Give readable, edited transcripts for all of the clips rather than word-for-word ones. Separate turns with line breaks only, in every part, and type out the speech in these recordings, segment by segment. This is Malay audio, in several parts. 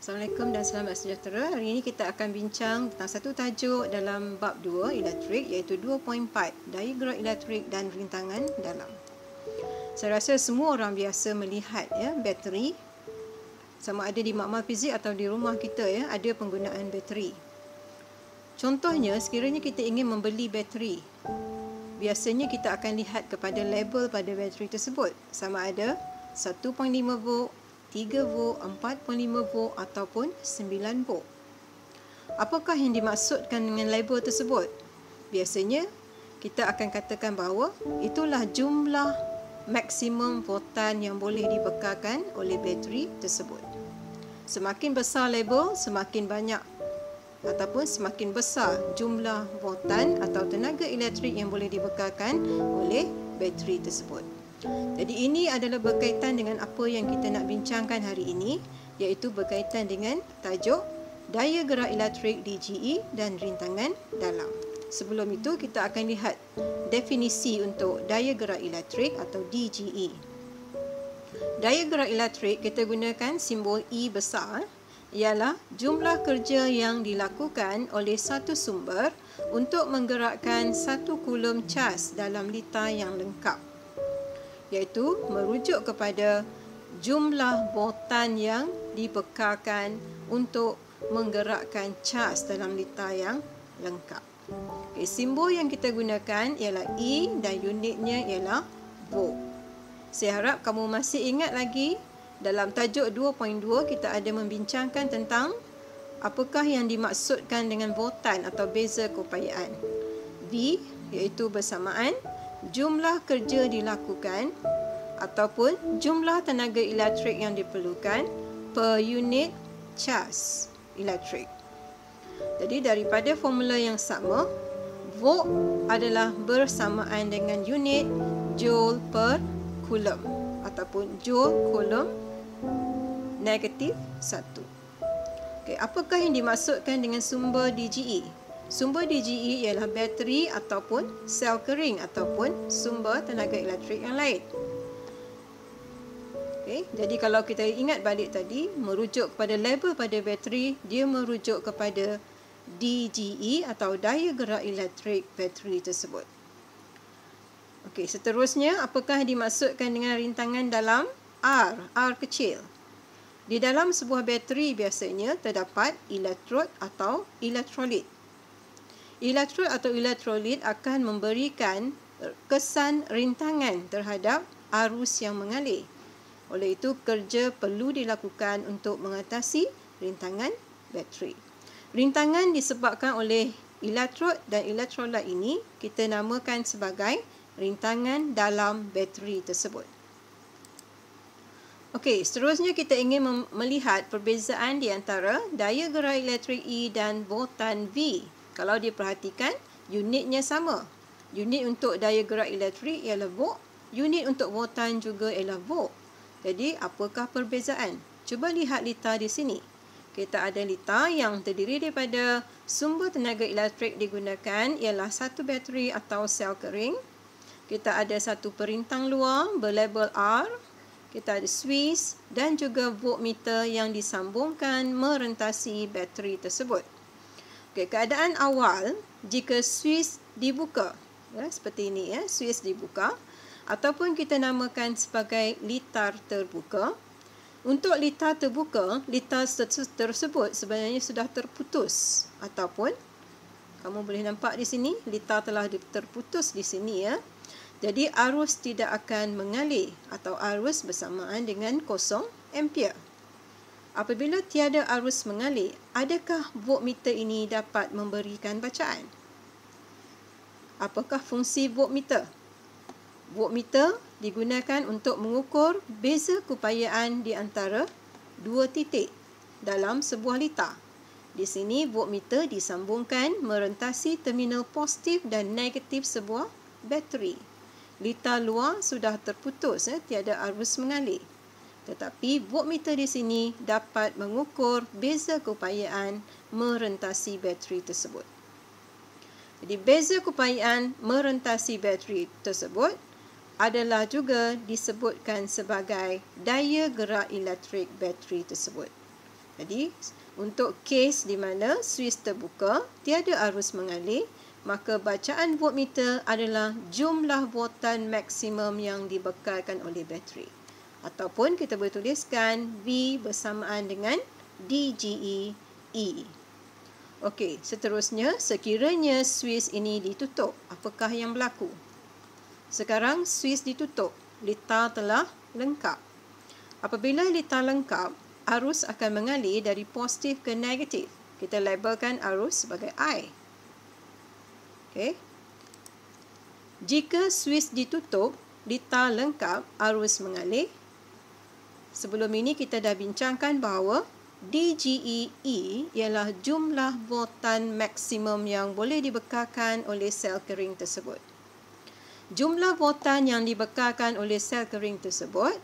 Assalamualaikum dan selamat sejahtera. Hari ini kita akan bincang tentang satu tajuk dalam bab 2 elektrik, iaitu 2.4 daya gerak elektrik dan rintangan dalam. Saya rasa semua orang biasa melihat bateri, sama ada di makmal fizik atau di rumah kita ada penggunaan bateri. Contohnya, sekiranya kita ingin membeli bateri, biasanya kita akan lihat kepada label pada bateri tersebut, sama ada 1.5 volt, 3 volt, 4.5 volt ataupun 9 volt. Apakah yang dimaksudkan dengan label tersebut? Biasanya kita akan katakan bahawa itulah jumlah maksimum voltan yang boleh dibekalkan oleh bateri tersebut. Semakin besar label, semakin banyak ataupun semakin besar jumlah voltan atau tenaga elektrik yang boleh dibekalkan oleh bateri tersebut. Jadi ini adalah berkaitan dengan apa yang kita nak bincangkan hari ini, iaitu berkaitan dengan tajuk daya gerak elektrik DGE dan rintangan dalam. Sebelum itu kita akan lihat definisi untuk daya gerak elektrik atau DGE. Daya gerak elektrik kita gunakan simbol E besar, ialah jumlah kerja yang dilakukan oleh satu sumber untuk menggerakkan 1 kulum cas dalam liter yang lengkap, iaitu merujuk kepada jumlah voltan yang dibekalkan untuk menggerakkan cas dalam liter yang lengkap. Simbol yang kita gunakan ialah E dan unitnya ialah volt. Saya harap kamu masih ingat lagi, dalam tajuk 2.2 kita ada membincangkan tentang apakah yang dimaksudkan dengan voltan atau beza keupayaan. V iaitu bersamaan jumlah kerja dilakukan ataupun jumlah tenaga elektrik yang diperlukan per unit cas elektrik. Jadi daripada formula yang sama, volt adalah bersamaan dengan unit joule per coulomb ataupun joule coulomb negatif 1. Apakah yang dimaksudkan dengan sumber DGE? Sumber DGE ialah bateri ataupun sel kering ataupun sumber tenaga elektrik yang lain. Jadi kalau kita ingat balik tadi, merujuk kepada label pada bateri, dia merujuk kepada DGE atau daya gerak elektrik bateri tersebut. Seterusnya, apakah dimaksudkan dengan rintangan dalam? R kecil. Di dalam sebuah bateri biasanya terdapat elektrod atau elektrolit. Elektrod atau elektrolit akan memberikan kesan rintangan terhadap arus yang mengalir. Oleh itu, kerja perlu dilakukan untuk mengatasi rintangan bateri. Rintangan disebabkan oleh elektrod dan elektrolit ini kita namakan sebagai rintangan dalam bateri tersebut. Seterusnya kita ingin melihat perbezaan di antara daya gerak elektrik E dan voltan V. Kalau diperhatikan, unitnya sama. Unit untuk daya gerak elektrik ialah volt, unit untuk voltan juga ialah volt. Jadi, apakah perbezaan? Cuba lihat liter di sini. Kita ada liter yang terdiri daripada sumber tenaga elektrik digunakan ialah satu bateri atau sel kering. Kita ada satu perintang luar berlabel R. Kita ada Swiss dan juga voltmeter yang disambungkan merentasi bateri tersebut. Keadaan awal, jika Swiss dibuka, seperti ini Swiss dibuka, ataupun kita namakan sebagai liter terbuka. Untuk liter terbuka, liter tersebut sebenarnya sudah terputus, ataupun kamu boleh nampak di sini, liter telah terputus di sini Jadi arus tidak akan mengalir atau arus bersamaan dengan 0 ampere. Apabila tiada arus mengalir, adakah voltmeter ini dapat memberikan bacaan? Apakah fungsi voltmeter? Voltmeter digunakan untuk mengukur beza keupayaan di antara dua titik dalam sebuah liter. Di sini voltmeter disambungkan merentasi terminal positif dan negatif sebuah bateri. Liter luar sudah terputus, tiada arus mengalir. Tetapi voltmeter di sini dapat mengukur beza keupayaan merentasi bateri tersebut. Jadi beza keupayaan merentasi bateri tersebut adalah juga disebutkan sebagai daya gerak elektrik bateri tersebut. Jadi untuk kes di mana suis terbuka, tiada arus mengalir, maka bacaan voltmeter adalah jumlah voltan maksimum yang dibekalkan oleh bateri. Ataupun kita boleh tuliskan V bersamaan dengan DGE E. Okey, seterusnya sekiranya suis ini ditutup, apakah yang berlaku? Sekarang suis ditutup, litar telah lengkap. Apabila litar lengkap, arus akan mengalir dari positif ke negatif. Kita labelkan arus sebagai I. Okey. Jika suis ditutup, litar lengkap, arus mengalir. Sebelum ini kita dah bincangkan bahawa DGE ialah jumlah voltan maksimum yang boleh dibekalkan oleh sel kering tersebut. Jumlah voltan yang dibekalkan oleh sel kering tersebut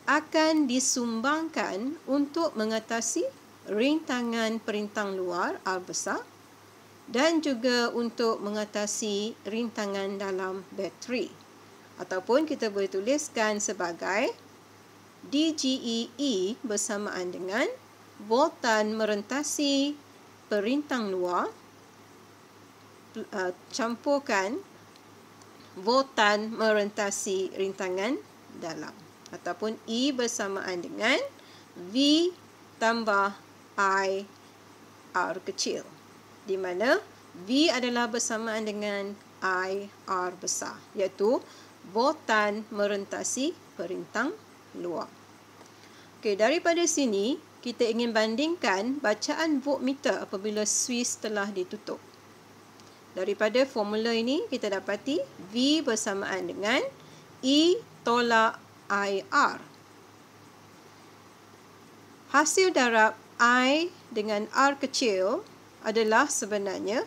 akan disumbangkan untuk mengatasi rintangan perintang luar R besar dan juga untuk mengatasi rintangan dalam bateri. Ataupun kita boleh tuliskan sebagai DGE bersamaan dengan voltan merentasi perintang luar campurkan voltan merentasi rintangan dalam. Ataupun E bersamaan dengan V tambah I R kecil. Di mana V adalah bersamaan dengan I R besar. Iaitu voltan merentasi perintang luar. Okey, daripada sini kita ingin bandingkan bacaan voltmeter apabila suis telah ditutup. Daripada formula ini kita dapati V bersamaan dengan E tolak IR. Hasil darab I dengan R kecil adalah sebenarnya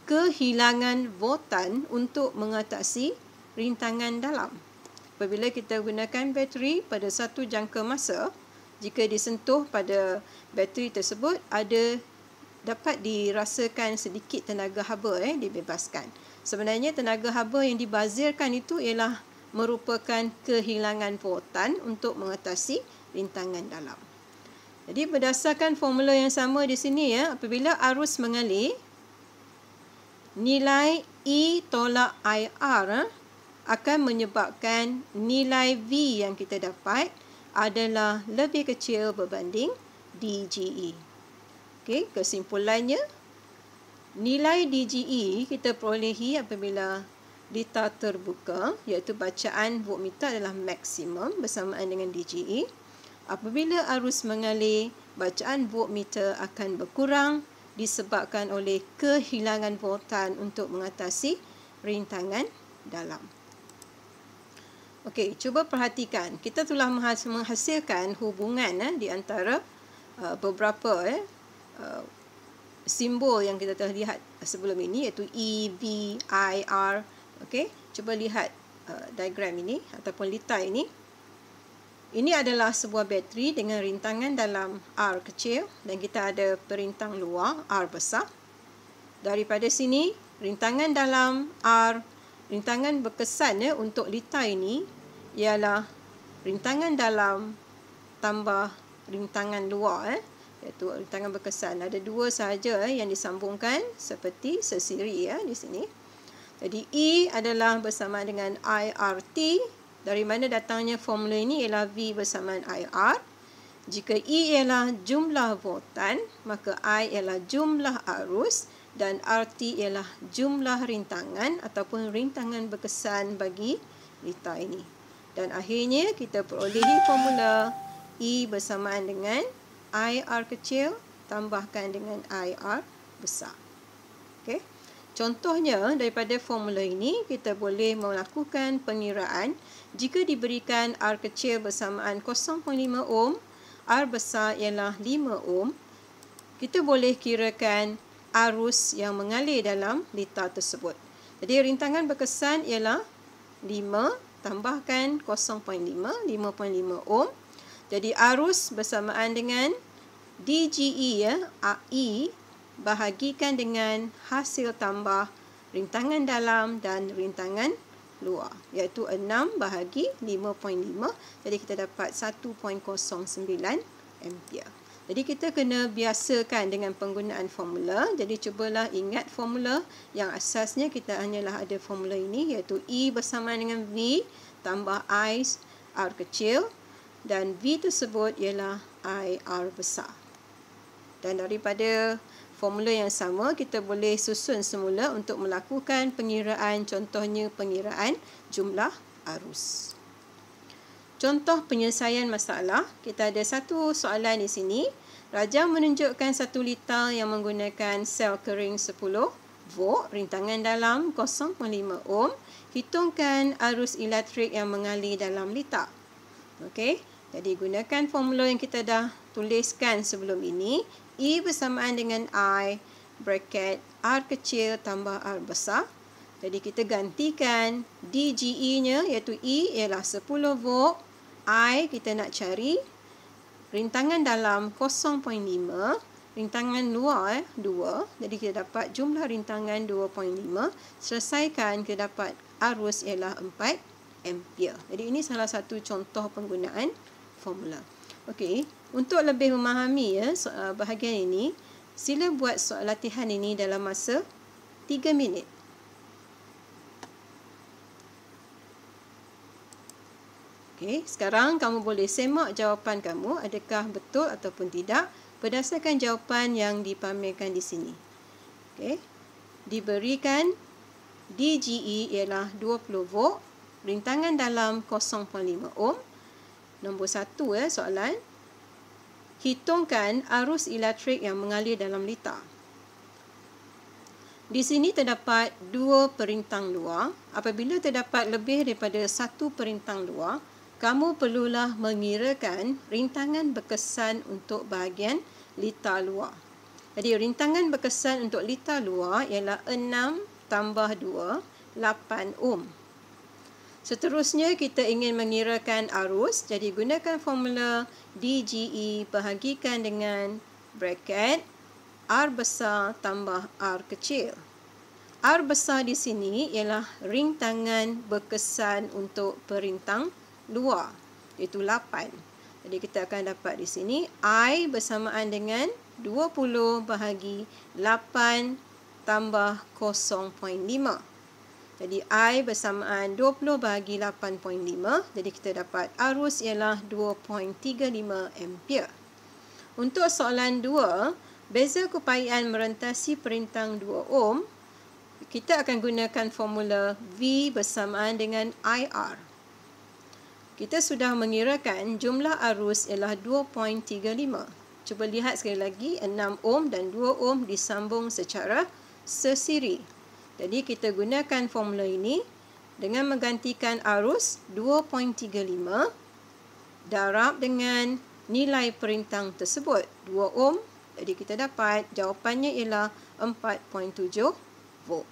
kehilangan voltan untuk mengatasi rintangan dalam. Apabila kita gunakan bateri pada satu jangka masa, jika disentuh pada bateri tersebut, dapat dirasakan sedikit tenaga haba dibebaskan. Sebenarnya tenaga haba yang dibazirkan itu ialah merupakan kehilangan voltan untuk mengatasi rintangan dalam. Jadi berdasarkan formula yang sama di sini apabila arus mengalir, nilai E tolak IR akan menyebabkan nilai V yang kita dapat adalah lebih kecil berbanding DGE. Okey, kesimpulannya, nilai DGE kita perolehi apabila litar terbuka, iaitu bacaan voltmeter adalah maksimum bersamaan dengan DGE. Apabila arus mengalir, bacaan voltmeter akan berkurang disebabkan oleh kehilangan voltan untuk mengatasi rintangan dalam. Okey, cuba perhatikan. Kita telah menghasilkan hubungan di antara beberapa simbol yang kita telah lihat sebelum ini, iaitu E, V, I, R. Okey, cuba lihat diagram ini ataupun litar ini. Ini adalah sebuah bateri dengan rintangan dalam R kecil dan kita ada perintang luar R besar. Daripada sini, rintangan dalam R, rintangan berkesan untuk litar ini ialah rintangan dalam tambah rintangan luar, iaitu rintangan berkesan. Ada dua sahaja yang disambungkan seperti sesiri di sini. Jadi E adalah bersama dengan IRT. Dari mana datangnya formula ini ialah V bersamaan IR. Jika E ialah jumlah voltan, maka I ialah jumlah arus dan RT ialah jumlah rintangan ataupun rintangan berkesan bagi litar ini. Dan akhirnya kita perolehi formula E bersamaan dengan IR kecil tambahkan dengan IR besar. Okey. Contohnya daripada formula ini kita boleh melakukan pengiraan jika diberikan R kecil bersamaan 0.5 ohm, R besar ialah 5 ohm. Kita boleh kirakan arus yang mengalir dalam litar tersebut. Jadi rintangan berkesan ialah 5 tambahkan 0.5, 5.5 ohm. Jadi arus bersamaan dengan DGE E bahagikan dengan hasil tambah rintangan dalam dan rintangan luar, iaitu 6 bahagi 5.5. Jadi kita dapat 1.09 ampere. Jadi kita kena biasakan dengan penggunaan formula. Jadi cubalah ingat formula yang asasnya kita hanyalah ada formula ini, iaitu E bersamaan dengan V tambah I R kecil, dan V tersebut ialah I R besar. Dan daripada formula yang sama, kita boleh susun semula untuk melakukan pengiraan, contohnya pengiraan jumlah arus. Contoh penyelesaian masalah, kita ada satu soalan di sini. Raja menunjukkan 1 liter yang menggunakan sel kering 10 volt, rintangan dalam 0.5 ohm. Hitungkan arus elektrik yang mengalir dalam liter. Okey, jadi gunakan formula yang kita dah tuliskan sebelum ini. E bersamaan dengan I, bracket R kecil tambah R besar. Jadi kita gantikan DGE-nya, iaitu E ialah 10 volt. I kita nak cari rintangan dalam 0.5, rintangan luar 2. Jadi kita dapat jumlah rintangan 2.5. Selesaikan, kita dapat arus ialah 4 ampere. Jadi ini salah satu contoh penggunaan formula. Okey, untuk lebih memahami bahagian ini, sila buat soal latihan ini dalam masa 3 minit. Okey, sekarang kamu boleh semak jawapan kamu, adakah betul ataupun tidak berdasarkan jawapan yang dipamerkan di sini. Okey, diberikan DGE ialah 20 volt, rintangan dalam 0.5 ohm. Nombor 1 soalan. Hitungkan arus elektrik yang mengalir dalam liter. Di sini terdapat 2 perintang luar. Apabila terdapat lebih daripada 1 perintang luar, kamu perlulah mengirakan rintangan berkesan untuk bahagian liter luar. Jadi rintangan berkesan untuk liter luar ialah 6 tambah 2, 8 ohm. Seterusnya kita ingin mengirakan arus, jadi gunakan formula DGE bahagikan dengan bracket R besar tambah R kecil. R besar di sini ialah rintangan berkesan untuk perintang luar, iaitu 8. Jadi kita akan dapat di sini I bersamaan dengan 20 bahagi 8 tambah 0.5. Jadi I bersamaan 20 bahagi 8.5. Jadi kita dapat arus ialah 2.35 ampere. Untuk soalan 2, beza keupayaan merentasi perintang 2 ohm, kita akan gunakan formula V bersamaan dengan IR. Kita sudah mengirakan jumlah arus ialah 2.35. Cuba lihat sekali lagi, 6 ohm dan 2 ohm disambung secara sesiri. Jadi kita gunakan formula ini dengan menggantikan arus 2.35 darab dengan nilai perintang tersebut, 2 ohm. Jadi kita dapat jawapannya ialah 4.7 volt.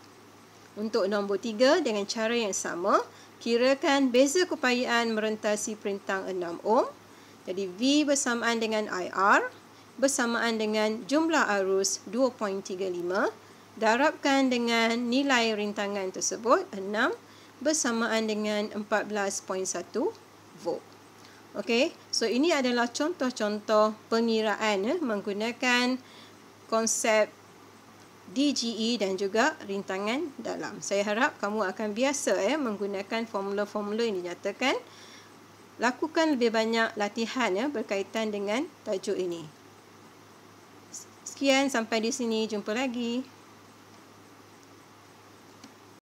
Untuk nombor 3 dengan cara yang sama, kirakan beza keupayaan merentasi perintang 6 ohm. Jadi V bersamaan dengan IR bersamaan dengan jumlah arus 2.35 darabkan dengan nilai rintangan tersebut 6 bersamaan dengan 14.1 volt. Okey, so ini adalah contoh-contoh pengiraan menggunakan konsep DGE dan juga rintangan dalam. Saya harap kamu akan biasa menggunakan formula-formula yang dinyatakan. Lakukan lebih banyak latihan berkaitan dengan tajuk ini. Sekian, sampai di sini, jumpa lagi.